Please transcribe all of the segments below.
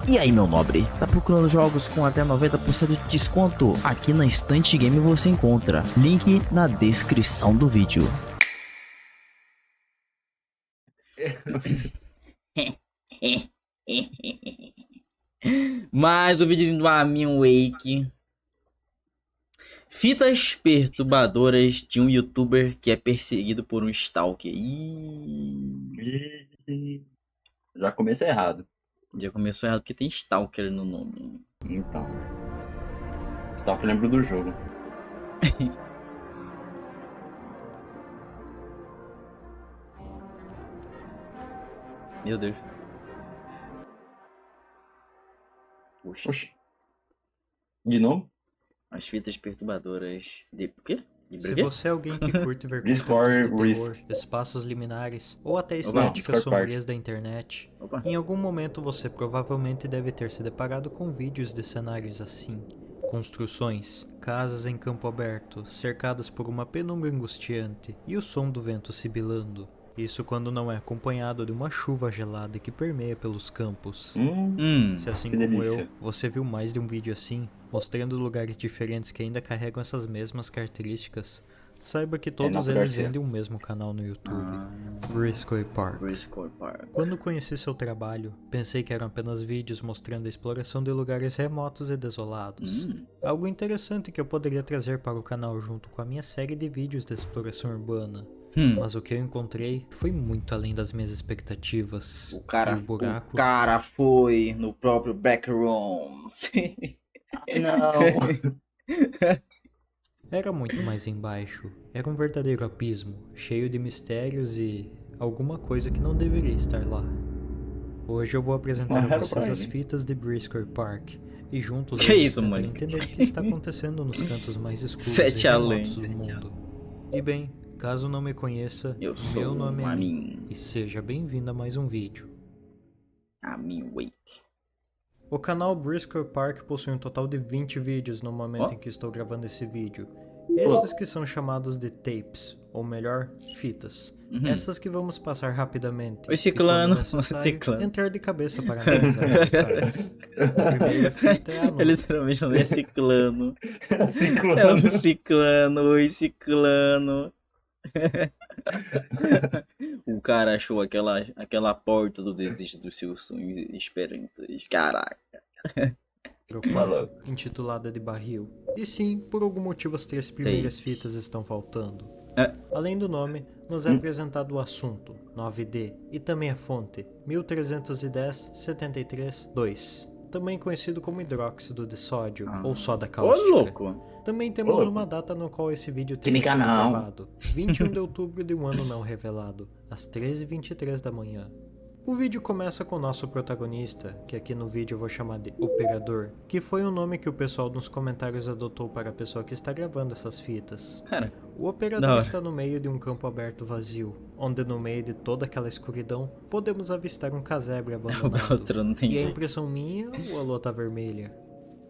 E aí, meu nobre, tá procurando jogos com até 90% de desconto? Aqui na Estante Game você encontra. Link na descrição do vídeo. Mais um vídeo do Amin Wake. Fitas perturbadoras de um youtuber que é perseguido por um stalker. Já comecei errado. Já começou errado porque tem stalker no nome. Então. Stalker lembro do jogo. Meu Deus. Puxa. Oxi. De novo? As fitas perturbadoras de... O quê? De Se quê? você é alguém que curte ver Discord conteúdos de terror, Risk. espaços liminares ou até Discord estéticas Park. sombrias da internet, Opa. em algum momento você provavelmente deve ter se deparado com vídeos de cenários assim. Construções, casas em campo aberto, cercadas por uma penumbra angustiante e o som do vento sibilando. Isso quando não é acompanhado de uma chuva gelada que permeia pelos campos. Se assim que como delícia. eu, você viu mais de um vídeo assim, mostrando lugares diferentes que ainda carregam essas mesmas características, saiba que todos Nossa, eles Garcia. vêm de um mesmo canal no YouTube, Briscoe Park. Briscoe Park. Quando conheci seu trabalho, pensei que eram apenas vídeos mostrando a exploração de lugares remotos e desolados. Algo interessante que eu poderia trazer para o canal junto com a minha série de vídeos de exploração urbana. Mas o que eu encontrei foi muito além das minhas expectativas. O cara E foi no próprio backroom. Não. Era muito mais embaixo. Era um verdadeiro abismo, cheio de mistérios e alguma coisa que não deveria estar lá. Hoje eu vou apresentar a vocês as fitas de Briscoe Park e juntos Que vamos isso, tentar mano? entender o que está acontecendo nos cantos mais escuros Sete e além. remotos do mundo. E bem, caso não me conheça, Eu sou meu nome é Amin Amin. e seja bem-vindo a mais um vídeo. Amin Wake. O canal Briscoe Park possui um total de 20 vídeos no momento Ó. em que estou gravando esse vídeo. Esses que são chamados de tapes, ou melhor, fitas. Essas que vamos passar rapidamente. Oi, e, ciclano. quando necessário, Ciclano. entrar de cabeça para analisar os detalhes. A primeira fita é a É nuvem. literalmente não é ciclano. Ciclano. É um ciclano, oi ciclano. O cara achou aquela porta do desejo dos seus sonhos e esperanças. Caraca. Falou. Intitulada de barril. E sim, por algum motivo as três primeiras fitas estão faltando. Além do nome, nos é apresentado o assunto, 9D, e também a fonte, 1310-73-2, também conhecido como hidróxido de sódio, ou soda Ô, cáustica. louco. Também temos Ô, louco. uma data no qual esse vídeo tem Química sido não. gravado, 21 de outubro de um ano não revelado, às 13h23 da manhã. O vídeo começa com o nosso protagonista, que aqui no vídeo eu vou chamar de Operador, que foi um nome que o pessoal nos comentários adotou para a pessoa que está gravando essas fitas. Cara, O da operador hora. está no meio de um campo aberto vazio, onde no meio de toda aquela escuridão podemos avistar um casebre abandonado. outro não tem E a jeito. impressão minha ou a lua tá vermelha?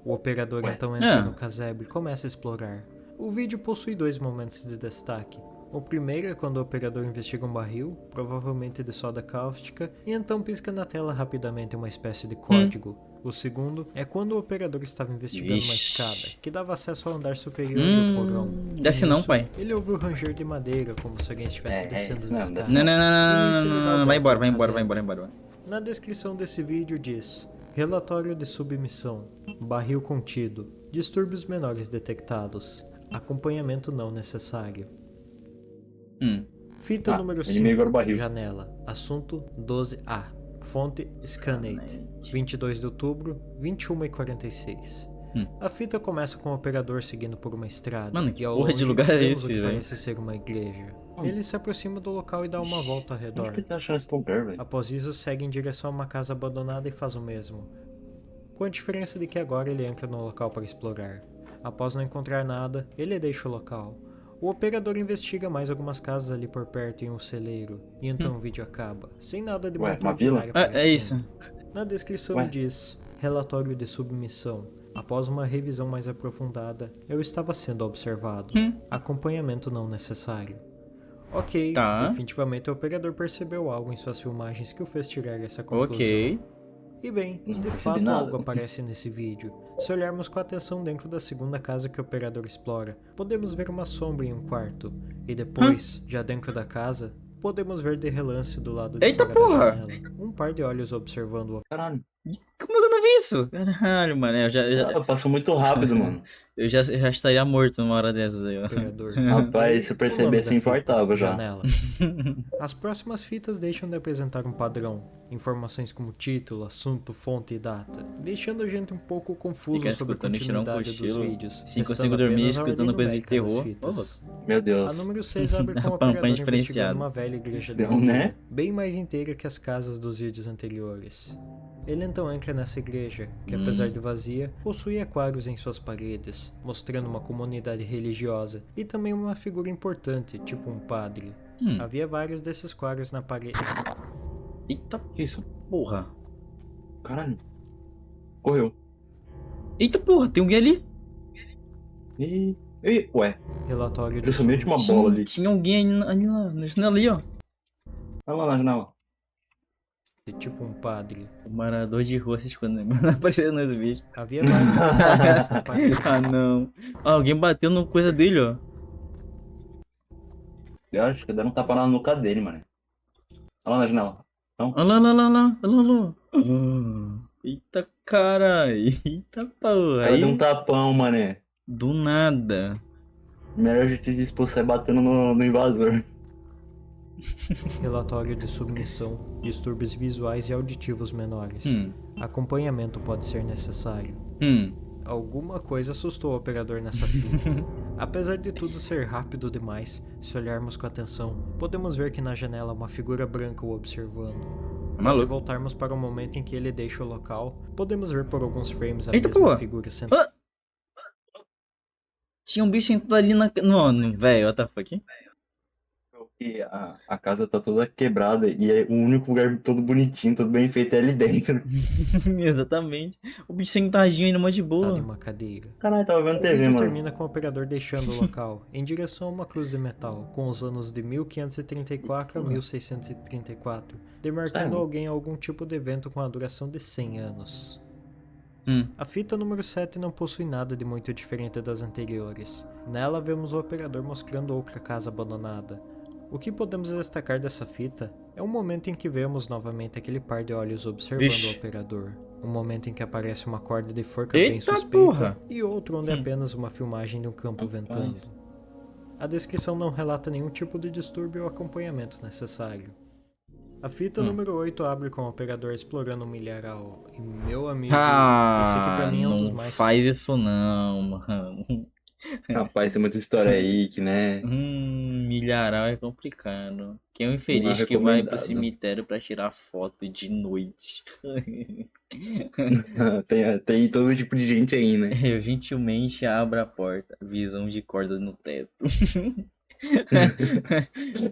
O operador Ué. então entra no casebre e começa a explorar. O vídeo possui dois momentos de destaque. O primeiro é quando o operador investiga um barril, provavelmente de soda cáustica, e então pisca na tela rapidamente uma espécie de código. O segundo é quando o operador estava investigando uma Vixe. escada, que dava acesso ao andar superior do porão. Desce não, Nisso, pai. Ele ouviu ranger de madeira, como se alguém estivesse É, descendo isso as mesmo, escadas. Não, não, não, Nisso, não, ele dá não, a não, volta vai embora, ao vai embora, vai casebre. embora, vai embora. Na descrição desse vídeo diz: relatório de submissão, barril contido, distúrbios menores detectados, acompanhamento não necessário. Fita número inimigo era o 5, barril. janela, assunto 12A, fonte Scanate, 22 de outubro, 21h46. A fita começa com o operador seguindo por uma estrada, Mano, que e ao porra de longe lugar é vemos o esse, que velho? parece ser uma igreja. Ele se aproxima do local e dá uma volta ao Onde redor. que tá achando esse lugar, velho? Após isso, segue em direção a uma casa abandonada e faz o mesmo. Com a diferença de que agora ele entra no local para explorar. Após não encontrar nada, ele deixa o local. O operador investiga mais algumas casas ali por perto em um celeiro, e então o vídeo acaba, sem nada de Ué, muito uma vila? ordinário É isso. aparecendo. Na descrição Ué. diz: relatório de submissão. Após uma revisão mais aprofundada, eu estava sendo observado. Acompanhamento não necessário. Ok, Tá. definitivamente o operador percebeu algo em suas filmagens que o fez tirar essa conclusão. Ok. E bem, Não de percebi fato nada. algo aparece nesse vídeo. Se olharmos com atenção dentro da segunda casa que o operador explora, podemos ver uma sombra em um quarto. E depois, já dentro da casa, podemos ver de relance do lado de Eita fora porra! da janela, um par de olhos observando o Caralho. Como é que eu não vi isso? Caralho, mano. Passou muito rápido, mano. Eu já estaria morto numa hora dessas aí, ó. operador. Rapaz, se eu O nome perceber, da se importava fita, já. janela. As próximas fitas deixam de apresentar um padrão, informações como título, assunto, fonte e data, deixando a gente um pouco confuso Ficar sobre a escutando e tirar um continuidade dos cochilo. vídeos. Sim, restando consigo dormir apenas a escutando ordem coisa de numérica das terror. fitas. Meu A Deus. número 6 abre com o Pam, pam operador investigando diferenciado. uma velha igreja de Deu, madeira, né? bem mais inteira que as casas dos vídeos anteriores. Ele então entra nessa igreja, que apesar de vazia, possui aquários em suas paredes, mostrando uma comunidade religiosa e também uma figura importante, tipo um padre. Havia vários desses quadros na parede. Eita Que isso? porra. Caralho. Correu. Eita porra, tem alguém ali. Ué, Relatório do eu sumi de uma Tinha, bola ali. tinha alguém ali lá, na janela ali, ó. Olha lá na janela. tipo um padre. O morador de rua se escondendo, aparecendo nos vídeos. Havia vários desses quadros na parede. Ah, não. Ah, alguém bateu no coisa dele, ó. Eu acho que deram um tapa na nuca dele, mano. Olha lá na janela. Olha lá, lá, lá, lá, lá, lá. Eita, cara. Eita, O porra. cara Aí, deu um tapão, mané. do nada. Melhor jeito de expulsar é batendo no invasor. Relatório de submissão, distúrbios visuais e auditivos menores. Acompanhamento pode ser necessário. Alguma coisa assustou o operador nessa fita. Apesar de tudo ser rápido demais, se olharmos com atenção, podemos ver que na janela uma figura branca o observando. E se Maluco. voltarmos para o momento em que ele deixa o local, podemos ver por alguns frames a Eita, mesma porra. figura sentada. Ah! Tinha um bicho sentado ali na... Não, velho, what the fuck? E a casa tá toda quebrada e é o único lugar todo bonitinho, todo bem feito é ali dentro. Exatamente. O bicho sentadinho aí numa de Em boa. uma cadeira. Caralho, tava vendo O TV, vídeo mano. termina com o operador deixando o local, em direção a uma cruz de metal, com os anos de 1534 a 1634, demarcando Sério? alguém a algum tipo de evento com a duração de 100 anos. A fita número 7 não possui nada de muito diferente das anteriores. Nela vemos o operador mostrando outra casa abandonada. O que podemos destacar dessa fita é um momento em que vemos novamente aquele par de olhos observando Vixe. o operador. Um momento em que aparece uma corda de forca bem Eita suspeita porra! e outro onde é apenas uma filmagem de um campo ventando. A descrição não relata nenhum tipo de distúrbio ou acompanhamento necessário. A fita número 8 abre com o operador explorando um milharal. E meu amigo, esse aqui pra mim é um dos não mais... faz isso não, mano. Rapaz, tem muita história aí que, né? Milharal é complicado. Quem é o infeliz Não é que vai pro recomendado. cemitério pra tirar foto de noite? tem todo tipo de gente aí, né? Eu gentilmente abro a porta. Visão de corda no teto.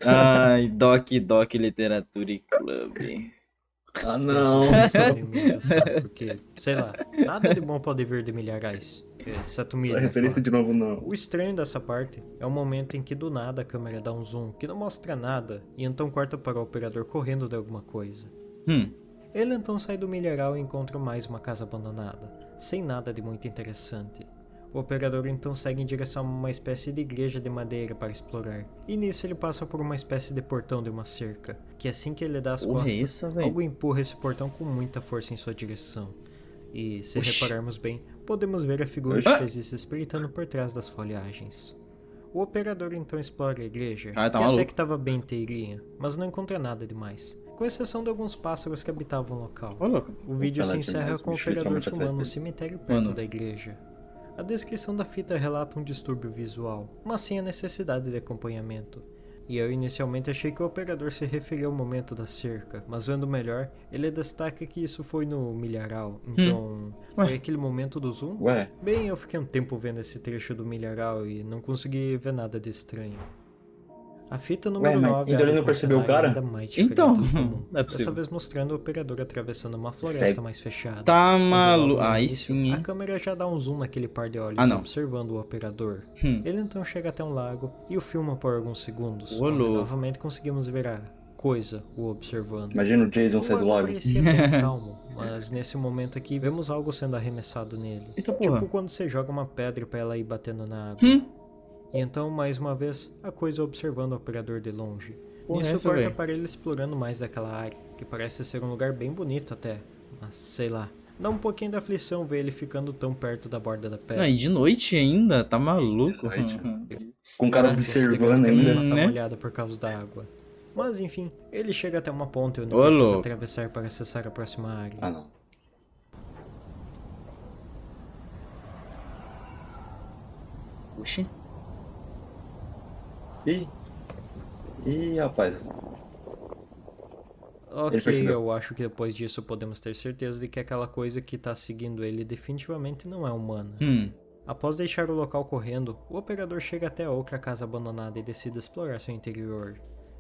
Ai, Doc Literatura e Clube. Ah, Essa não. história meio assim, porque, sei lá, nada de bom pode vir de milharais. Exceto Essa milha, referência claro. de novo, não. O estranho dessa parte é o momento em que do nada a câmera dá um zoom que não mostra nada e então corta para o operador correndo de alguma coisa. Ele então sai do milharal e encontra mais uma casa abandonada, sem nada de muito interessante. O operador então segue em direção a uma espécie de igreja de madeira para explorar, e nisso ele passa por uma espécie de portão de uma cerca, que assim que ele dá as Porra, costas, isso, véi? algo empurra esse portão com muita força em sua direção. E, se Oxi. repararmos bem, podemos ver a figura Oxi. de Fezis espreitando por trás das folhagens. O operador então explora a igreja, Ah, tá que até maluco. que estava bem inteirinha, mas não encontra nada demais, com exceção de alguns pássaros que habitavam o local. Ô, louco. O vídeo se Ela encerra demais, com o bicho, operador literalmente atrás filmando um dele. cemitério perto Mano. da igreja. A descrição da fita relata um distúrbio visual, mas sem a necessidade de acompanhamento. E eu inicialmente achei que o operador se referia ao momento da cerca, mas vendo melhor, ele destaca que isso foi no milharal, então foi Ué. aquele momento do zoom? Ué, Bem, eu fiquei um tempo vendo esse trecho do milharal e não consegui ver nada de estranho. A fita número mas 9 então ele abre não com um percebeu o cenário cara? ainda mais diferente Então, do comum, não é dessa possível. vez mostrando o operador atravessando uma floresta Cego. mais fechada. Tá Onde maluco. logo no Aí início, sim, a hein? câmera já dá um zoom naquele par de olhos Ah, não. observando o operador. Hum. Ele então chega até um lago e o filma por alguns segundos, Ô, onde louco. novamente conseguimos ver a coisa o observando. Imagina o Jason O sair do lago lago. parecia bem calmo, mas nesse momento aqui vemos algo sendo arremessado nele. Eita porra. Tipo quando você joga uma pedra pra ela ir batendo na água. E então, mais uma vez, a coisa observando o operador de longe. Porra, Nisso essa, corta véi? para ele explorando mais daquela área, que parece ser um lugar bem bonito até, mas sei lá. Dá um pouquinho de aflição ver ele ficando tão perto da borda da pedra. Não, e de noite ainda? Tá maluco? De noite. Com o cara observando Considerando que a ainda. grama tá né? molhada por causa da água. Mas enfim, ele chega até uma ponte onde Ô, precisa louco. atravessar para acessar a próxima área. Ah, não. Oxi. Ih, rapaz. Ok, percebeu. eu acho que depois disso podemos ter certeza de que aquela coisa que tá seguindo ele definitivamente não é humana. Após deixar o local correndo, o operador chega até a outra casa abandonada e decide explorar seu interior.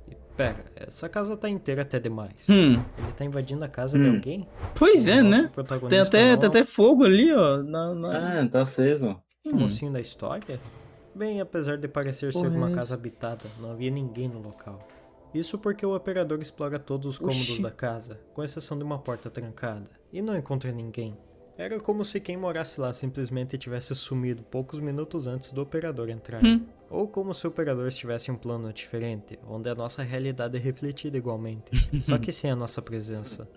E pera, essa casa tá inteira até demais. Ele tá invadindo a casa de alguém? Pois O é, nosso né? Tem protagonista até, não tem é até fogo ali, ó. Ah, tá aceso. o mocinho da história? Bem, apesar de parecer ser Porra, uma é casa essa? habitada, não havia ninguém no local. Isso porque o operador explora todos os cômodos Oxi. da casa, com exceção de uma porta trancada, e não encontra ninguém. Era como se quem morasse lá simplesmente tivesse sumido poucos minutos antes do operador entrar. Ou como se o operador estivesse em um plano diferente, onde a nossa realidade é refletida igualmente, só que sem a nossa presença.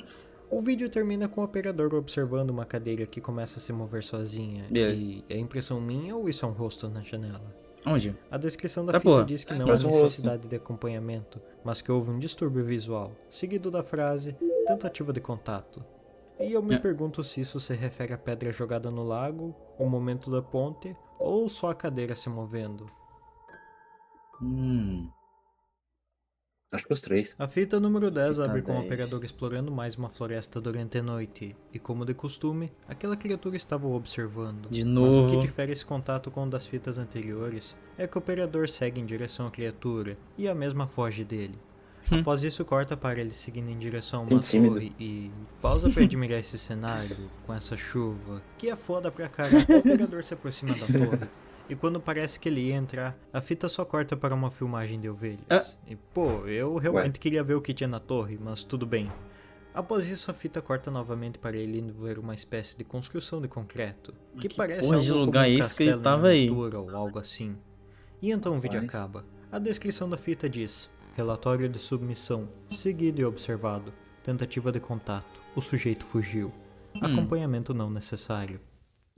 O vídeo termina com o operador observando uma cadeira que começa a se mover sozinha. Yeah. E é impressão minha ou isso é um rosto na janela? Onde? A descrição da Tá, fita porra. diz que não há Parece um rosto. necessidade de acompanhamento, mas que houve um distúrbio visual, seguido da frase tentativa de contato. E eu me É. pergunto se isso se refere à pedra jogada no lago, o momento da ponte, ou só a cadeira se movendo. Acho que os três. A fita número 10 Fita abre com o 10. operador explorando mais uma floresta durante a noite, e como de costume, aquela criatura estava o observando. De Mas o que novo. difere esse contato com o das fitas anteriores é que o operador segue em direção à criatura, e a mesma foge dele. Após isso, corta para ele seguindo em direção a uma Que tímido. torre e pausa para admirar esse cenário, com essa chuva, que é foda pra caralho. O operador se aproxima da torre, e quando parece que ele ia entrar, a fita só corta para uma filmagem de ovelhas. E pô, eu realmente queria ver o que tinha na torre, mas tudo bem. Após isso, a fita corta novamente para ele indo ver uma espécie de construção de concreto, que parece porra algo de como lugar um esse que ele castelo em tava aí? miniatura ou algo assim. E então o vídeo Rapaz. acaba. A descrição da fita diz: relatório de submissão, seguido e observado. Tentativa de contato. O sujeito fugiu. Acompanhamento não necessário.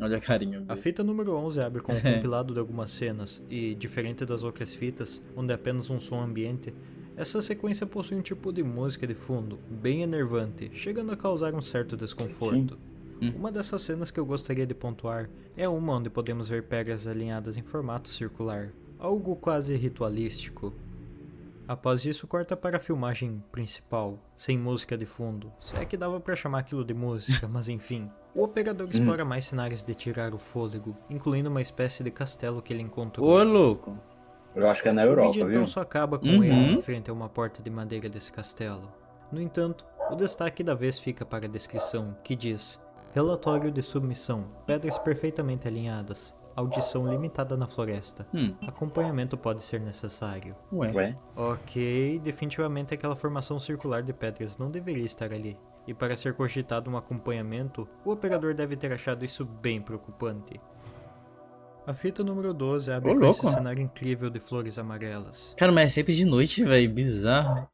Olha a carinha. A fita número 11 abre com um compilado de algumas cenas e, diferente das outras fitas, onde é apenas um som ambiente, essa sequência possui um tipo de música de fundo, bem enervante, chegando a causar um certo desconforto. Uma dessas cenas que eu gostaria de pontuar é uma onde podemos ver pedras alinhadas em formato circular, algo quase ritualístico. Após isso, corta para a filmagem principal, sem música de fundo. Se é que dava pra chamar aquilo de música, mas enfim. O operador explora mais cenários de tirar o fôlego, incluindo uma espécie de castelo que ele encontrou. Ô, louco. Eu acho que é na O Europa, vídeo então viu? só acaba com ele em frente a uma porta de madeira desse castelo. No entanto, o destaque da vez fica para a descrição, que diz: relatório de submissão, pedras perfeitamente alinhadas, audição limitada na floresta. Acompanhamento pode ser necessário. Ué? Ok, definitivamente aquela formação circular de pedras não deveria estar ali. E para ser cogitado um acompanhamento, o operador deve ter achado isso bem preocupante. A fita número 12 abre Ô, com esse louco. cenário incrível de flores amarelas. Cara, mas é sempre de noite, velho. Bizarro.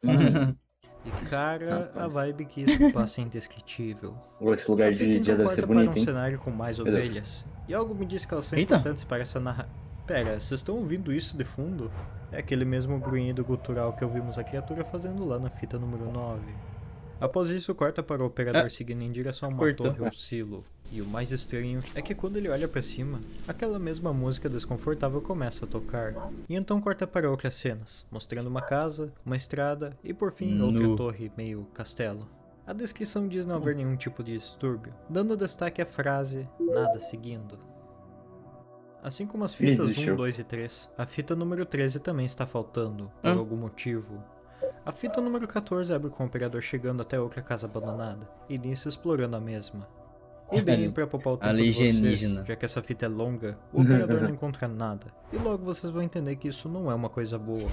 E cara, a vibe que isso passa é indescritível. Ou esse lugar A de fita dia então deve corta ser para bonito, um hein? cenário com mais Deus. ovelhas. E algo me diz que elas são Eita. importantes para essa narra... Pera, vocês estão ouvindo isso de fundo? É aquele mesmo grunhido gutural que ouvimos a criatura fazendo lá na fita número 9. Após isso, corta para o operador seguindo em direção a uma cortou. torre ou silo. E o mais estranho é que quando ele olha para cima, aquela mesma música desconfortável começa a tocar. E então corta para outras cenas, mostrando uma casa, uma estrada e por fim outra torre meio castelo. A descrição diz não haver nenhum tipo de distúrbio, dando destaque à frase nada seguindo. Assim como as fitas 1, Existiu. 2 e 3, a fita número 13 também está faltando, por algum motivo. A fita número 14 abre com o operador chegando até outra casa abandonada, e nisso explorando a mesma. E bem, pra poupar o tempo de vocês, Alienígena. já que essa fita é longa, o operador não encontra nada, e logo vocês vão entender que isso não é uma coisa boa.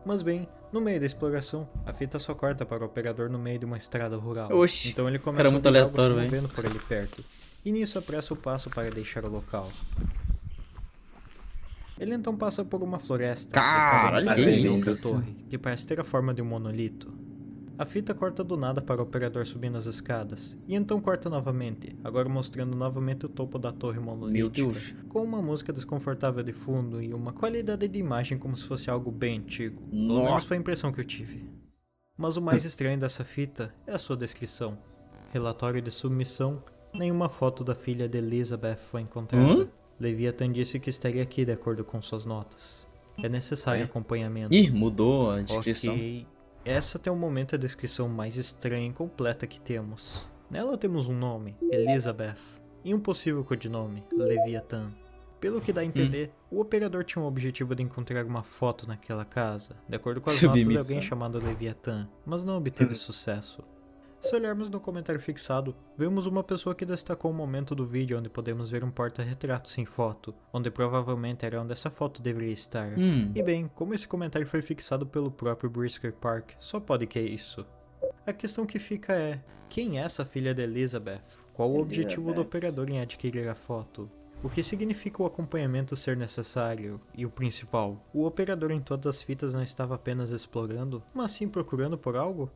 Mas bem, no meio da exploração, a fita só corta para o operador no meio de uma estrada rural. Oxi, Então ele cara, começa a muito ouvir algo se aleatório, velho. movendo por ali perto. E nisso apressa o passo para deixar o local. Ele então passa por uma floresta. Caralho, que que outra isso? torre, que parece ter a forma de um monolito. A fita corta do nada para o operador subindo as escadas, e então corta novamente, agora mostrando novamente o topo da torre Meu monolítica, Deus. com uma música desconfortável de fundo e uma qualidade de imagem como se fosse algo bem antigo. Pelo menos Nossa. foi a impressão que eu tive. Mas o mais estranho dessa fita é a sua descrição. Relatório de submissão, nenhuma foto da filha de Elizabeth foi encontrada. Leviathan disse que estaria aqui de acordo com suas notas. É necessário acompanhamento. Ih, mudou a descrição. Ok. Essa até o momento é a descrição mais estranha e completa que temos. Nela temos um nome, Elizabeth, e um possível codinome, Leviathan. Pelo que dá a entender, o operador tinha o objetivo de encontrar uma foto naquela casa, de acordo com as notas de Submissão. alguém chamado Leviathan, mas não obteve sucesso. Se olharmos no comentário fixado, vemos uma pessoa que destacou um momento do vídeo onde podemos ver um porta-retrato sem foto, onde provavelmente era onde essa foto deveria estar. E bem, como esse comentário foi fixado pelo próprio Brisker Park, só pode que é isso. A questão que fica é, quem é essa filha de Elizabeth? Qual o objetivo do operador em adquirir a foto? O que significa o acompanhamento ser necessário? E o principal, o operador em todas as fitas não estava apenas explorando, mas sim procurando por algo?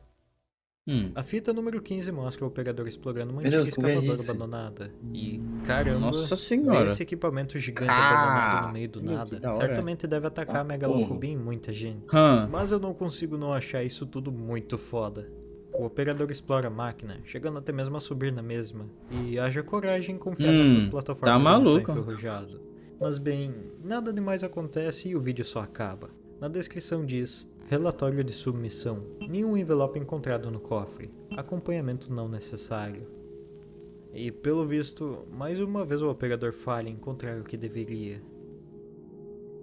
A fita número 15 mostra o operador explorando uma Meu antiga Deus, como é escavadora isso? abandonada. E, caramba, Nossa ver senhora. esse equipamento gigante Cara, abandonado no meio do que nada, da hora. certamente deve atacar a Ah, megalofobia em muita gente. Mas eu não consigo não achar isso tudo muito foda. O operador explora a máquina, chegando até mesmo a subir na mesma, e haja coragem em confiar nessas plataformas tá de metal maluco. enferrujado. Mas bem, nada demais acontece e o vídeo só acaba. Na descrição diz: relatório de submissão, nenhum envelope encontrado no cofre, acompanhamento não necessário. E pelo visto, mais uma vez o operador falha em encontrar o que deveria.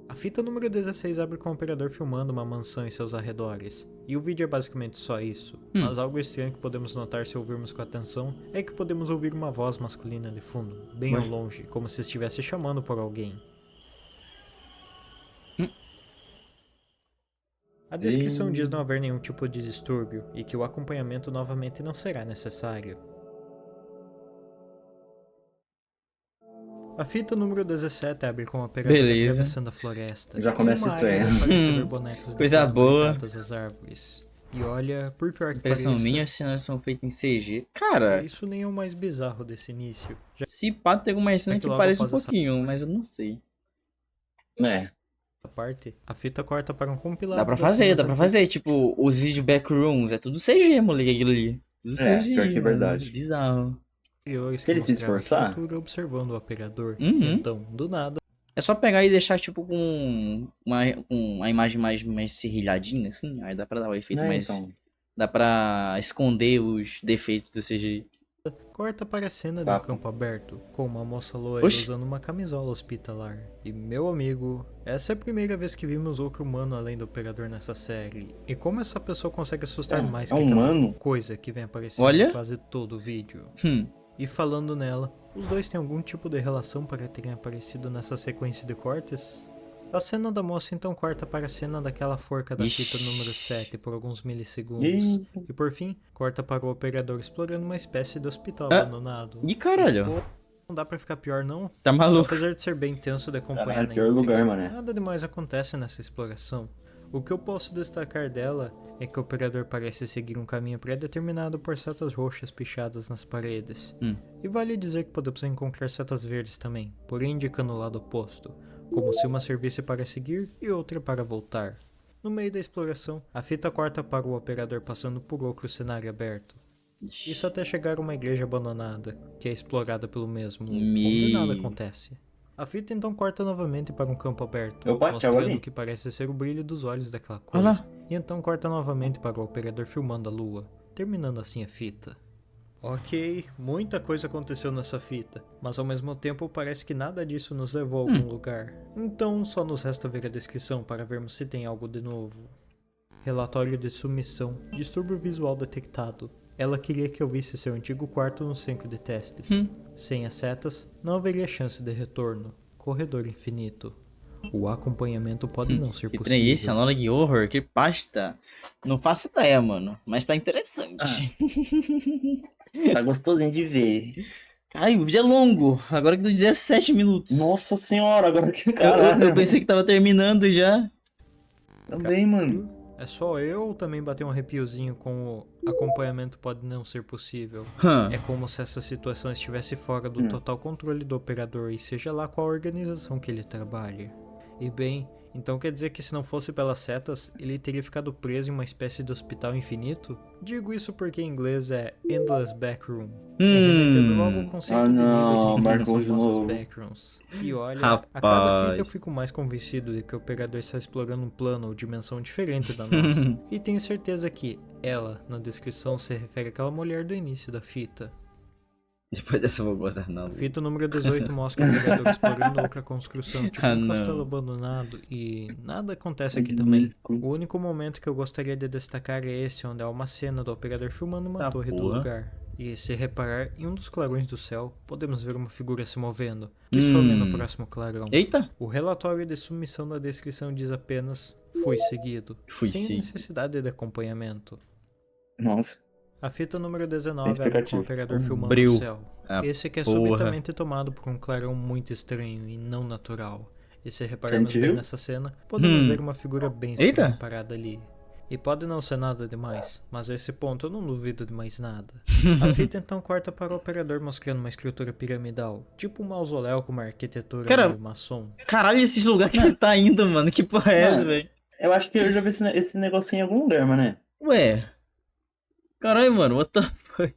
A fita número 16 abre com o operador filmando uma mansão em seus arredores, e o vídeo é basicamente só isso, mas algo estranho que podemos notar se ouvirmos com atenção é que podemos ouvir uma voz masculina de fundo, bem ao longe, como se estivesse chamando por alguém. A descrição diz não haver nenhum tipo de distúrbio e que o acompanhamento novamente não será necessário. A fita número 17 abre com o operador Beleza. atravessando a floresta. Já começa Em uma área estranho. onde parece haver bonecos Coisa decorando boa. retratas às árvores. E olha, por pior que Impressão pareça, minha, as cenas são feitas em CG. Cara, isso nem é o mais bizarro desse início. Já se pá, tem algumas cenas que que logo parecem um após essa- pouquinho, mas eu não sei. É. a parte, a fita corta para um compilado. Dá pra das fazer, cenas dá pra antigas. fazer. Tipo, os vídeos backrooms, é tudo CG, moleque, aquilo ali. Tudo É, CG, pior que é mano. verdade. Bizarro. Anteriores Se ele que se mostrava a esforçar? estrutura observando o operador. Uhum. E então, do nada, É só pegar e deixar, tipo, com uma imagem mais serrilhadinha, assim. Aí dá pra dar o efeito mais... Então. Dá pra esconder os defeitos do CGI. corta para a cena de um Papo. campo aberto, com uma moça loira Oxi. usando uma camisola hospitalar. E meu amigo, essa é a primeira vez que vimos outro humano além do operador nessa série. E como essa pessoa consegue assustar mais é que um aquela humano? coisa que vem aparecendo Olha. em quase todo o vídeo. Hum. E falando nela, os dois têm algum tipo de relação para terem aparecido nessa sequência de cortes? A cena da moça então corta para a cena daquela forca da Ixi. fita número 7 por alguns milissegundos. Ih. E por fim, corta para o operador explorando uma espécie de hospital Ah. abandonado. Ih, caralho. Pô, não dá pra ficar pior não? Tá maluco. Apesar de ser bem tenso de acompanhar Caralho, na pior lugar, íntegra, mané. nada demais acontece nessa exploração. O que eu posso destacar dela é que o operador parece seguir um caminho pré-determinado por setas roxas pichadas nas paredes. E vale dizer que podemos encontrar setas verdes também, porém indicando o lado oposto, como se uma servisse para seguir e outra para voltar. No meio da exploração, a fita corta para o operador passando por outro cenário aberto. Isso até chegar a uma igreja abandonada, que é explorada pelo mesmo, onde nada acontece. A fita então corta novamente para um campo aberto, Opa, que é mostrando ali. o que parece ser o brilho dos olhos daquela Olha coisa. lá. E então corta novamente para o operador filmando a lua, terminando assim a fita. Ok, muita coisa aconteceu nessa fita, mas ao mesmo tempo parece que nada disso nos levou a algum lugar. Então só nos resta ver a descrição para vermos se tem algo de novo. Relatório de submissão, distúrbio visual detectado. Ela queria que eu visse seu antigo quarto no centro de testes. Sem as setas, não haveria chance de retorno. Corredor infinito. O acompanhamento pode não ser Que possível. trem é esse? Analog Horror? Que pasta? Não faço ideia, mano. Mas tá interessante. Tá gostosinho de ver. Caralho, o vídeo é longo. Agora que deu 17 minutos. Nossa senhora, agora que Eu caralho. pensei que tava terminando já. Também, mano. É só eu ou também bater um arrepiozinho com o acompanhamento pode não ser possível? É como se essa situação estivesse fora do total controle do operador e seja lá qual organização que ele trabalhe. E bem, então quer dizer que se não fosse pelas setas, ele teria ficado preso em uma espécie de hospital infinito? Digo isso porque em inglês é Endless Backroom. Remetendo logo ao conceito de linhas infinitas marcou nos de nossos novo. backrooms. E olha, Rapaz. a cada fita eu fico mais convencido de que o operador está explorando um plano ou dimensão diferente da nossa. E tenho certeza que ela, na descrição, se refere àquela mulher do início da fita. Depois dessa eu vou gozar, não. Fita número 18 mostra o operador explorando outra construção, tipo Ah, um não. castelo abandonado, e nada acontece aqui também. O único momento que eu gostaria de destacar é esse, onde há uma cena do operador filmando uma Tá, torre do porra. lugar. E se reparar, em um dos clarões do céu, podemos ver uma figura se movendo, que some no próximo clarão. Eita! O relatório de submissão da descrição diz apenas "foi seguido", sem seguido. necessidade de acompanhamento. Nossa. A fita número 19 Bem abre com o explicativo. operador filmando Breu. o céu. Ah, Esse que é porra. subitamente tomado por um clarão muito estranho e não natural. E se repararmos bem Sentiu? nessa cena, podemos ver uma figura bem estranha Eita. parada ali. E pode não ser nada demais, mas a esse ponto eu não duvido de mais nada. A fita então corta para o operador mostrando uma estrutura piramidal, tipo um mausoléu com uma arquitetura Cara, meio maçom. Caralho, esse lugar que ele tá indo, mano. Que porra é essa, Mano. velho? Eu acho que eu já vi esse negocinho em algum lugar, mané. Ué. Caralho, mano, what the fuck?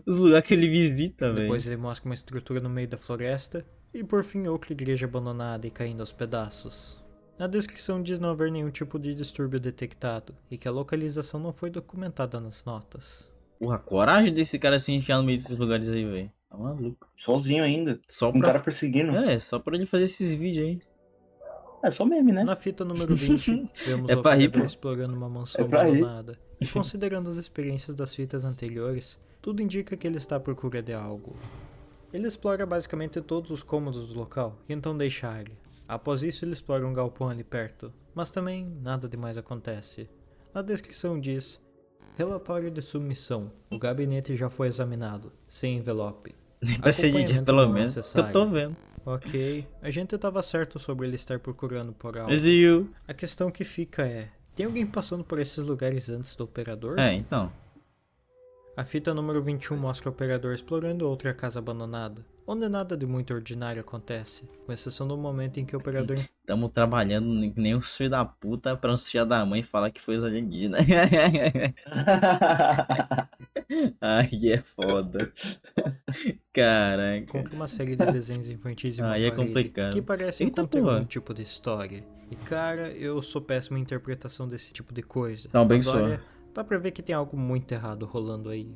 Os lugares que ele visita, velho. Depois ele mostra uma estrutura no meio da floresta e por fim outra igreja abandonada e caindo aos pedaços. Na descrição diz não haver nenhum tipo de distúrbio detectado e que a localização não foi documentada nas notas. Porra, a coragem desse cara se enfiar no meio desses lugares aí, velho. Tá maluco. Sozinho ainda. Só Um pra... cara perseguindo. Só pra ele fazer esses vídeos aí. É só meme, né? Na fita número 20, vemos É o pra rir, operador pô. explorando uma mansão É pra rir. abandonada. E considerando as experiências das fitas anteriores, tudo indica que ele está à procura de algo. Ele explora basicamente todos os cômodos do local e então deixa a área. Após isso ele explora um galpão ali perto, mas também nada demais acontece. Na descrição diz: relatório de submissão, o gabinete já foi examinado, sem envelope. Vai ser de dia, Acompanhamento pelo não menos. Que eu necessário. tô vendo. Ok, a gente estava certo sobre ele estar procurando por algo. Mas e o... A questão que fica é: tem alguém passando por esses lugares antes do operador? Então. A fita número 21 mostra o operador explorando outra casa abandonada, onde nada de muito ordinário acontece, com exceção do momento em que o operador Tamo trabalhando nem os filhos da puta pra uns filhos da mãe falar que foi os alienígenas. Ai, é foda. Caraca. compra uma série de desenhos infantis em uma Aí é parede, complicado. que parecem Eita, conter porra. algum tipo de história. E cara, eu sou péssimo em interpretação desse tipo de coisa. Não, bem Mas só. olha, dá pra ver que tem algo muito errado rolando aí.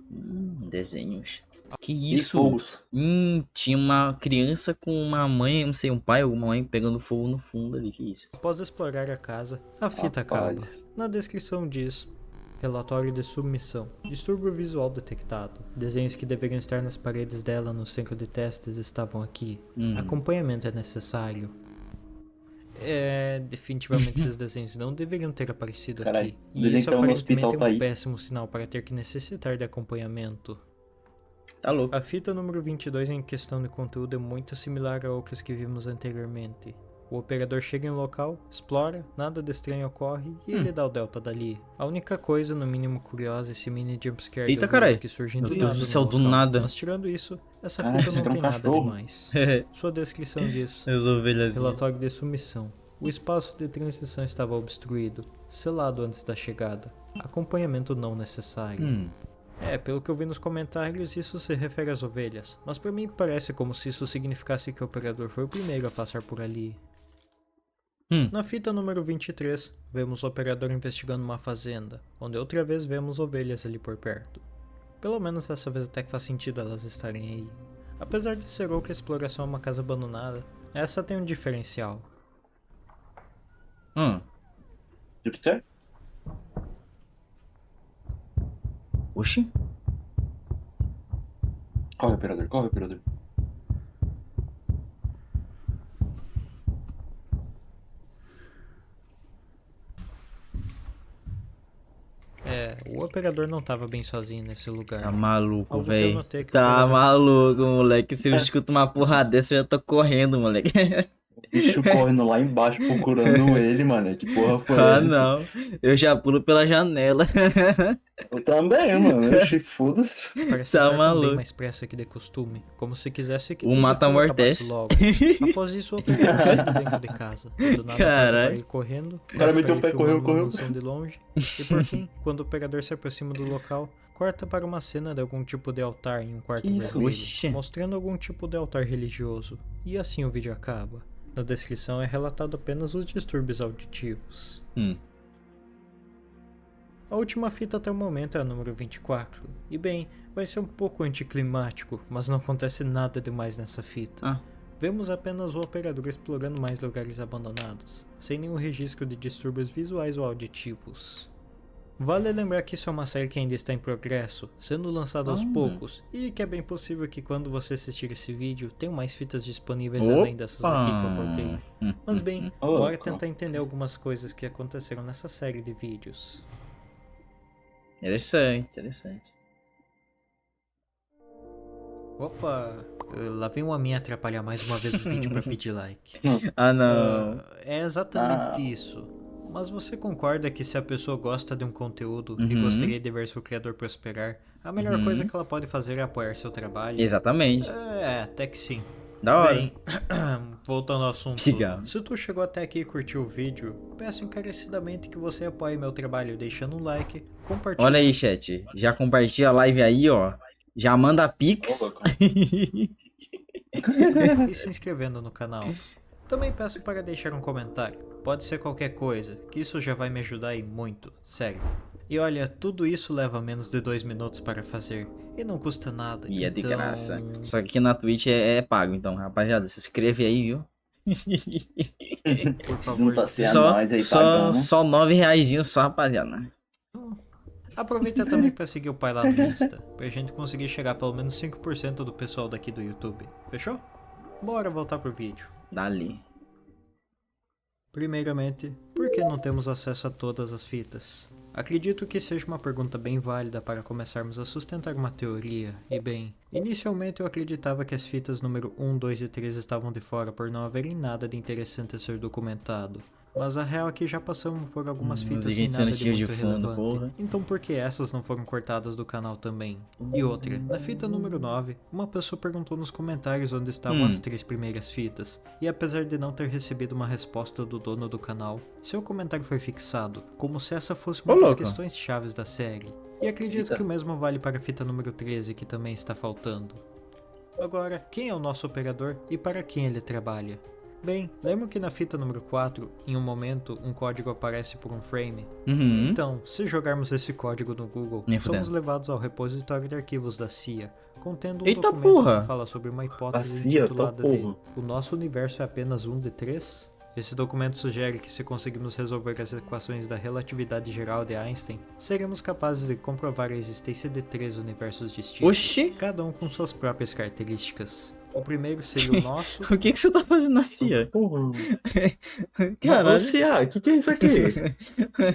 Desenhos. Que E isso? fogos. Tinha uma criança com uma mãe, não sei, um pai ou uma mãe pegando fogo no fundo ali. Que isso? Após explorar a casa, a fita acaba. Rapaz. Na descrição diz: relatório de submissão, distúrbio visual detectado. Desenhos que deveriam estar nas paredes dela no centro de testes estavam aqui. Acompanhamento é necessário. Definitivamente esses desenhos não deveriam ter aparecido Caralho, aqui. o E desenho isso que tava no aparentemente hospital é tá um aí. péssimo sinal para ter que necessitar de acompanhamento. Tá louco. A fita número 22 em questão de conteúdo é muito similar a outras que vimos anteriormente. O operador chega em um local, explora, nada de estranho ocorre e ele dá o delta dali. A única coisa, no mínimo curiosa, é esse mini jumpscare Eita, de carai. luz que surge Meu do Deus nada do céu, no do local. nada. Mas tirando isso, essa Ah, fita esse não era um tem nada cachorro. demais. Sua descrição diz: As ovelhas. relatório de submissão. O espaço de transição estava obstruído, selado antes da chegada. Acompanhamento não necessário. Pelo que eu vi nos comentários, isso se refere às ovelhas, mas pra mim parece como se isso significasse que o operador foi o primeiro a passar por ali. Na fita número 23, vemos o operador investigando uma fazenda, onde outra vez vemos ovelhas ali por perto. Pelo menos dessa vez até que faz sentido elas estarem aí. Apesar de ser outra exploração a uma casa abandonada, essa tem um diferencial. Jumpscare? Oxi. Corre, operador, corre, operador. o operador não tava bem sozinho nesse lugar. Tá maluco, Algo que eu velho. notei que o Tá operador- maluco, moleque. Se eu escuto uma porra dessa, eu já tô correndo, moleque. O bicho correndo lá embaixo procurando ele, mano. Que porra foi Ah, essa? não. Eu já pulo pela janela. Eu também, mano. Oxi, foda-se. Parece Tá estar com maluco. bem mais pressa que de costume, como se quisesse que O tudo mata aquilo amortece. acabasse logo. Após isso, o operador saiu de dentro de casa. E do nada, Caralho. para ele correndo, O cara corta meteu pra o pé, ele correu, filmando uma correu. mansão de longe. E por fim, quando o operador se aproxima do local, corta para uma cena de algum tipo de altar em um quarto Que isso? vermelho, Oxi. mostrando algum tipo de altar religioso. E assim o vídeo acaba. Na descrição é relatado apenas os distúrbios auditivos. A última fita até o momento é a número 24. E bem, vai ser um pouco anticlimático, mas não acontece nada demais nessa fita. Ah. Vemos apenas o operador explorando mais lugares abandonados, sem nenhum registro de distúrbios visuais ou auditivos. Vale lembrar que isso é uma série que ainda está em progresso, sendo lançada aos poucos, e que é bem possível que quando você assistir esse vídeo, tenham mais fitas disponíveis além dessas aqui que eu botei. Mas bem, Ô, bora louco. tentar entender algumas coisas que aconteceram nessa série de vídeos. Interessante. Opa, lá vem uma minha atrapalhar mais uma vez o vídeo pra pedir like. Ah, não. É exatamente isso. Mas você concorda que se a pessoa gosta de um conteúdo e gostaria de ver seu criador prosperar, a melhor coisa que ela pode fazer é apoiar seu trabalho? Exatamente. Até que sim. Da hora. Bem, voltando ao assunto, Cigarro. se tu chegou até aqui e curtiu o vídeo, peço encarecidamente que você apoie meu trabalho deixando um like, compartilhe. Olha aí, chat. Já compartilha a live aí, ó. Já manda Ô, pix. louco. E se inscrevendo no canal. Também peço para deixar um comentário, pode ser qualquer coisa, que isso já vai me ajudar e muito, sério. E olha, tudo isso leva menos de 2 minutos para fazer, e não custa nada. E é de então... graça. Só que aqui na Twitch é pago, então, rapaziada, se inscreve aí, viu? Por favor, Junta-se a Só, nós aí só, pagando. só R$9 só, rapaziada. aproveita também para seguir o pai lá no Insta, pra gente conseguir chegar a pelo menos 5% do pessoal daqui do YouTube, fechou? Bora voltar pro vídeo. Dali. Primeiramente, por que não temos acesso a todas as fitas? Acredito que seja uma pergunta bem válida para começarmos a sustentar uma teoria, e bem, inicialmente eu acreditava que as fitas número 1, 2 e 3 estavam de fora por não haverem nada de interessante a ser documentado. Mas a real é que já passamos por algumas fitas sem gente nada sendo de cheio de muito fundo, relevante, porra. então por que essas não foram cortadas do canal também? E outra, na fita número 9, uma pessoa perguntou nos comentários onde estavam as 3 primeiras fitas, e apesar de não ter recebido uma resposta do dono do canal, seu comentário foi fixado, como se essa fosse uma Ô, das louco. questões chaves da série. E acredito Eita. que o mesmo vale para a fita número 13, que também está faltando. Agora, quem é o nosso operador e para quem ele trabalha? Bem, lembro que na fita número 4, em um momento, um código aparece por um frame. Uhum. Então, se jogarmos esse código no Google, Nem somos fudendo. levados ao repositório de arquivos da CIA, contendo um Eita documento porra! que fala sobre uma hipótese Da CIA, intitulada tá de porra. "O nosso universo é apenas um de 3?" Esse documento sugere que se conseguirmos resolver as equações da relatividade geral de Einstein, seremos capazes de comprovar a existência de 3 universos distintos, Oxi! cada um com suas próprias características. O primeiro seria o nosso, O que você tá fazendo na CIA? Porra. Caralho. Ô, Cia, o que é isso aqui?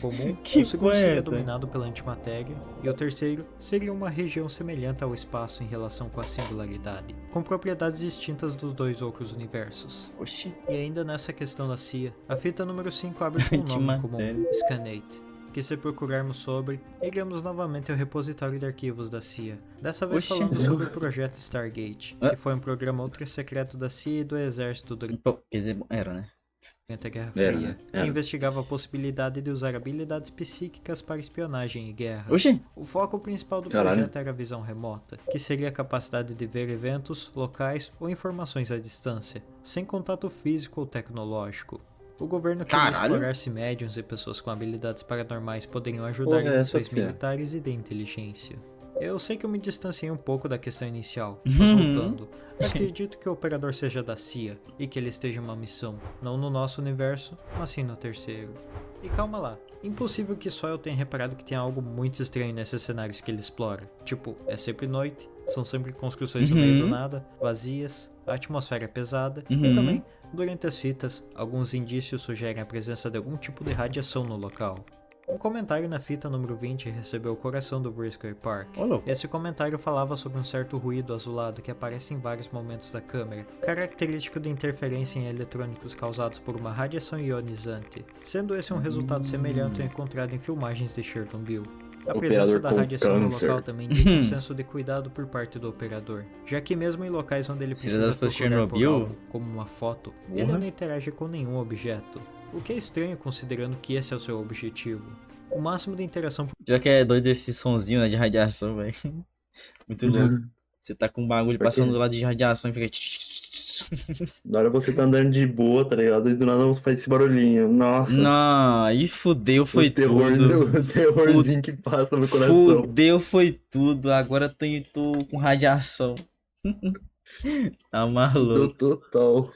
comum, Que o segundo porra é seria essa? dominado pela antimatéria, e o terceiro seria uma região semelhante ao espaço em relação com a singularidade, com propriedades distintas dos 2 outros universos. Oxi. E ainda nessa questão da CIA, a fita número 5 abre com um nome comum, Antimatéria. Scanate, que se procurarmos sobre, iremos novamente ao repositório de arquivos da CIA, dessa vez Oxi. falando sobre o projeto Stargate, Ah. que foi um programa ultra secreto da CIA e do Exército durante Pô, quer dizer, era, né? a Guerra Era, Fria, né? que Era. investigava a possibilidade de usar habilidades psíquicas para espionagem e guerra. Oxi. O foco principal do Caralho. projeto era a visão remota, que seria a capacidade de ver eventos, locais ou informações à distância, sem contato físico ou tecnológico. O governo queria Caralho. explorar se médiums e pessoas com habilidades paranormais poderiam ajudar Porra, em essa missões sim. militares e de inteligência. Eu sei que eu me distanciei um pouco da questão inicial, mas voltando, acredito que o operador seja da CIA e que ele esteja em uma missão, não no nosso universo, mas sim no terceiro. E calma lá, impossível que só eu tenha reparado que tem algo muito estranho nesses cenários que ele explora. Tipo, é sempre noite, são sempre construções no meio do nada, vazias, a atmosfera é pesada, e também, durante as fitas, alguns indícios sugerem a presença de algum tipo de radiação no local. Um comentário na fita número 20 recebeu o coração do Briscoe Park. Ô, louco. Esse comentário falava sobre um certo ruído azulado que aparece em vários momentos da câmera, característico de interferência em eletrônicos causados por uma radiação ionizante, sendo esse um resultado semelhante ao encontrado em filmagens de Chernobyl. A presença Operador da com radiação no câncer. local também indica um senso de cuidado por parte do operador, já que mesmo em locais onde ele Se precisa fosse procurar por Chernobyl? algo, como uma foto, ele Porra. não interage com nenhum objeto, o que é estranho considerando que esse é o seu objetivo. O máximo de interação Pior que é doido esse sonzinho, né, de radiação, velho. Muito louco. Você tá com um bagulho Por passando quê? do lado de radiação e fica... Na hora você tá andando de boa, tá ligado? E do nada faz esse barulhinho. Nossa. Não, aí fudeu, foi o terror, tudo. o terrorzinho que passa no coração. Fudeu, foi tudo. Agora tô com radiação. Tá maluco. Total.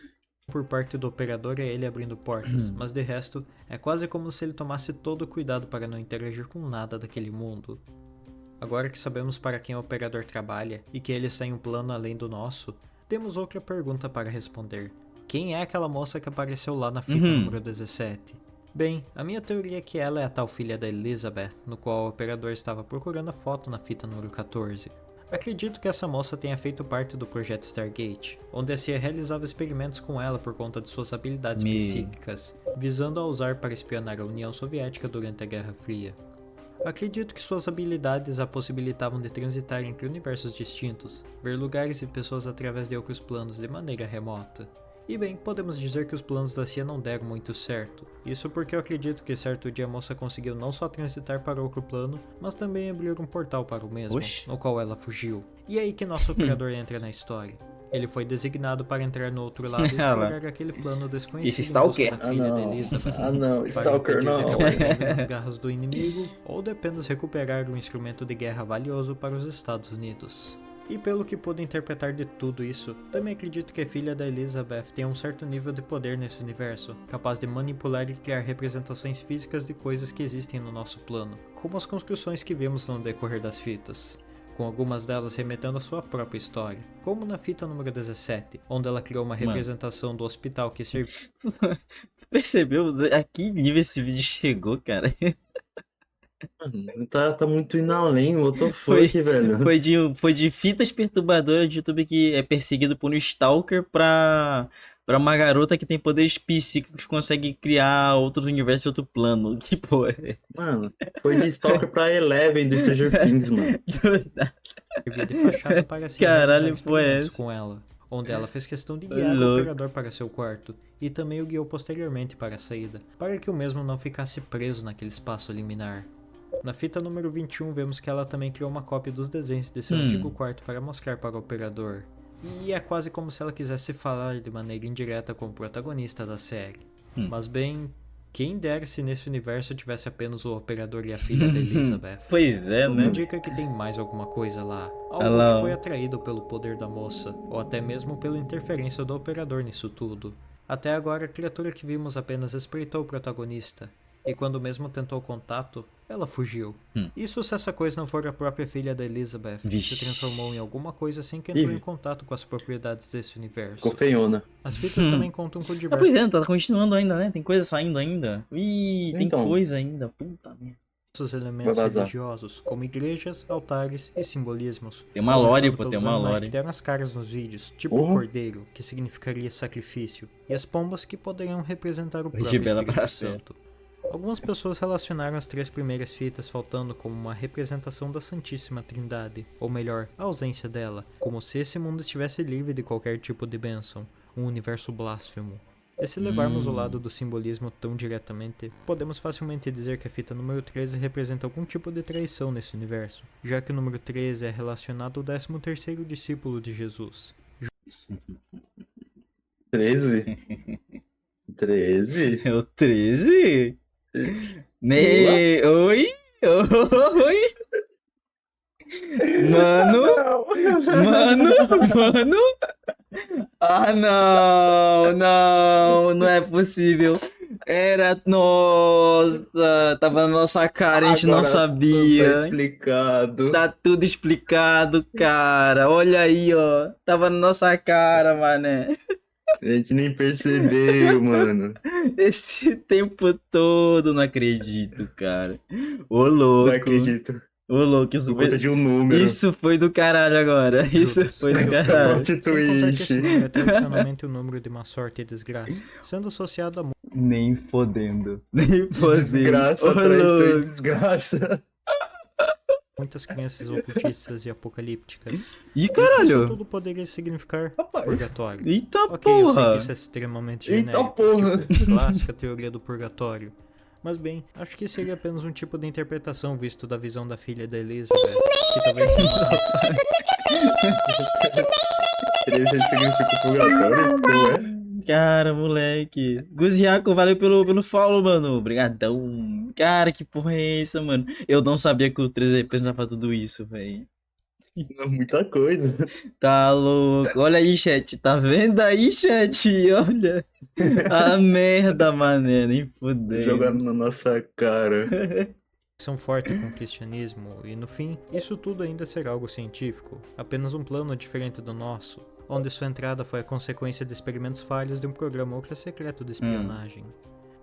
por parte do operador é ele abrindo portas, mas de resto, é quase como se ele tomasse todo o cuidado para não interagir com nada daquele mundo. Agora que sabemos para quem o operador trabalha e que ele está em um plano além do nosso, temos outra pergunta para responder. Quem é aquela moça que apareceu lá na fita número 17? Bem, a minha teoria é que ela é a tal filha da Elizabeth, no qual o operador estava procurando a foto na fita número 14. Acredito que essa moça tenha feito parte do projeto Stargate, onde a CIA realizava experimentos com ela por conta de suas habilidades psíquicas, visando a usar para espionar a União Soviética durante a Guerra Fria. Acredito que suas habilidades a possibilitavam de transitar entre universos distintos, ver lugares e pessoas através de outros planos de maneira remota. E bem, podemos dizer que os planos da CIA não deram muito certo. Isso porque eu acredito que certo dia a moça conseguiu não só transitar para outro plano, mas também abrir um portal para o mesmo, no qual ela fugiu. E é aí que nosso operador entra na história. Ele foi designado para entrar no outro lado e explorar aquele plano desconhecido Esse Stalker? em busca da filha da Elizabeth. não, Para Stalker impedir não. de ela cair nas garras do inimigo, ou de apenas recuperar um instrumento de guerra valioso para os Estados Unidos. E pelo que pude interpretar de tudo isso, também acredito que a filha da Elizabeth tem um certo nível de poder nesse universo, capaz de manipular e criar representações físicas de coisas que existem no nosso plano, como as construções que vemos no decorrer das fitas, com algumas delas remetendo à sua própria história, como na fita número 17, onde ela criou uma representação do hospital que servia. Tu percebeu a que nível esse vídeo chegou, cara? Mano, tá muito indo além, what the fuck, velho. Foi de fitas perturbadoras de YouTube que é perseguido por um Stalker pra uma garota que tem poderes psíquicos que consegue criar outros universos e outro plano. Que porra é Mano, foi de Stalker pra Eleven do Stranger Things, mano. servia de fachada para se Caralho, realizar pô, é experimentos essa? com ela, onde ela fez questão de guiar o Louco. operador para seu quarto, e também o guiou posteriormente para a saída, para que o mesmo não ficasse preso naquele espaço liminar. Na fita número 21 vemos que ela também criou uma cópia dos desenhos de seu antigo quarto para mostrar para o operador. E é quase como se ela quisesse falar de maneira indireta com o protagonista da série. Mas bem, quem dera se nesse universo tivesse apenas o operador e a filha da Elizabeth. Pois é, Tudo né? indica que tem mais alguma coisa lá. Algo Olha lá, que ó. foi atraído pelo poder da moça, ou até mesmo pela interferência do operador nisso tudo. Até agora, a criatura que vimos apenas espreitou o protagonista, e quando mesmo tentou contato, ela fugiu. Isso se essa coisa não for a própria filha da Elizabeth, que Vixe. se transformou em alguma coisa assim que entrou Ih. em contato com as propriedades desse universo. Ficou feiona. As fitas também contam com Ah, diversos pois é, tá continuando ainda, né? Tem coisa saindo ainda. Ih, tem Então. coisa ainda. Puta merda. elementos Vai vazar. religiosos, como igrejas, altares e simbolismos. Tem uma lore, começando pô, tem pelos uma animais lore. que deram as caras nos vídeos, tipo Uhum. o cordeiro, que significaria sacrifício, e as pombas que poderiam representar o próprio Gibela pra Espírito Santo. Algumas pessoas relacionaram as 3 primeiras fitas faltando como uma representação da Santíssima Trindade, ou melhor, a ausência dela, como se esse mundo estivesse livre de qualquer tipo de bênção, um universo blasfemo. E se levarmos o lado do simbolismo tão diretamente, podemos facilmente dizer que a fita número 13 representa algum tipo de traição nesse universo, já que o número 13 é relacionado ao 13º discípulo de Jesus. 13? 13? É o 13? Ne... Oi? Oi? Mano? Mano? Ah, não é possível. Era, nossa, tava na nossa cara, a gente não Agora Tá sabia. explicado. Tá tudo explicado, cara. Olha aí, ó. Tava na nossa cara, mané. A gente nem percebeu, mano. Esse tempo todo, não acredito, cara. Ô, louco. Não acredito. Ô, louco, isso Por conta foi... de um número. Isso foi do caralho agora. Isso foi do caralho. Plot Sem contar que esse twist. número é tradicionalmente o número de má sorte e desgraça, sendo associado a Nem fodendo. Nem fodendo. Desgraça, Ô, traição e louco. desgraça. muitas crenças ocultistas e apocalípticas. Ih, E que isso caralho. tudo poderia significar Rapaz. purgatório. Eita Ok, eu sei porra. que isso é extremamente Eita genérico, porra. tipo, clássica teoria do purgatório. Mas bem, acho que seria apenas um tipo de interpretação visto da visão da filha da Elizabeth, que talvez Treze significa purgatório, não é? Cara, moleque. Guziaco, valeu pelo follow, mano. Obrigadão. Cara, que porra é essa, mano? Eu não sabia que o 13 representava tudo isso, velho. Muita coisa. Tá louco. Olha aí, chat. Tá vendo aí, chat? Olha. A merda, mané. Nem fudeu. Jogando na nossa cara. são forte com o cristianismo, e no fim, isso tudo ainda será algo científico, apenas um plano diferente do nosso, onde sua entrada foi a consequência de experimentos falhos de um programa ultra secreto de espionagem.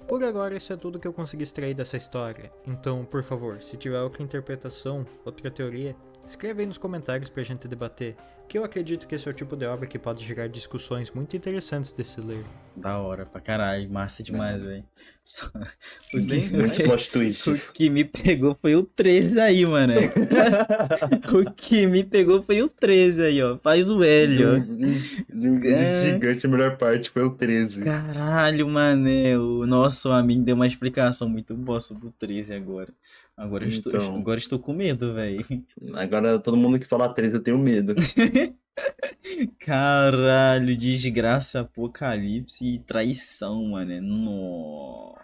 Por agora, isso é tudo que eu consegui extrair dessa história, então, por favor, se tiver outra interpretação, outra teoria, escreve aí nos comentários pra gente debater, que eu acredito que esse é o tipo de obra que pode gerar discussões muito interessantes de se ler. Da hora pra caralho. Massa demais, velho. Só- Bem, Muitos plot twists. O que me pegou foi o 13 aí, mano. O que me pegou foi o 13 aí, ó. Faz o L, ó. De um gigante, a melhor parte foi o 13. Caralho, mané. O nosso amigo deu uma explicação muito boa sobre o 13 agora. Agora Então. agora estou com medo, velho. Agora todo mundo que fala 13 eu tenho medo. Caralho, desgraça, apocalipse e traição, mané. Nossa.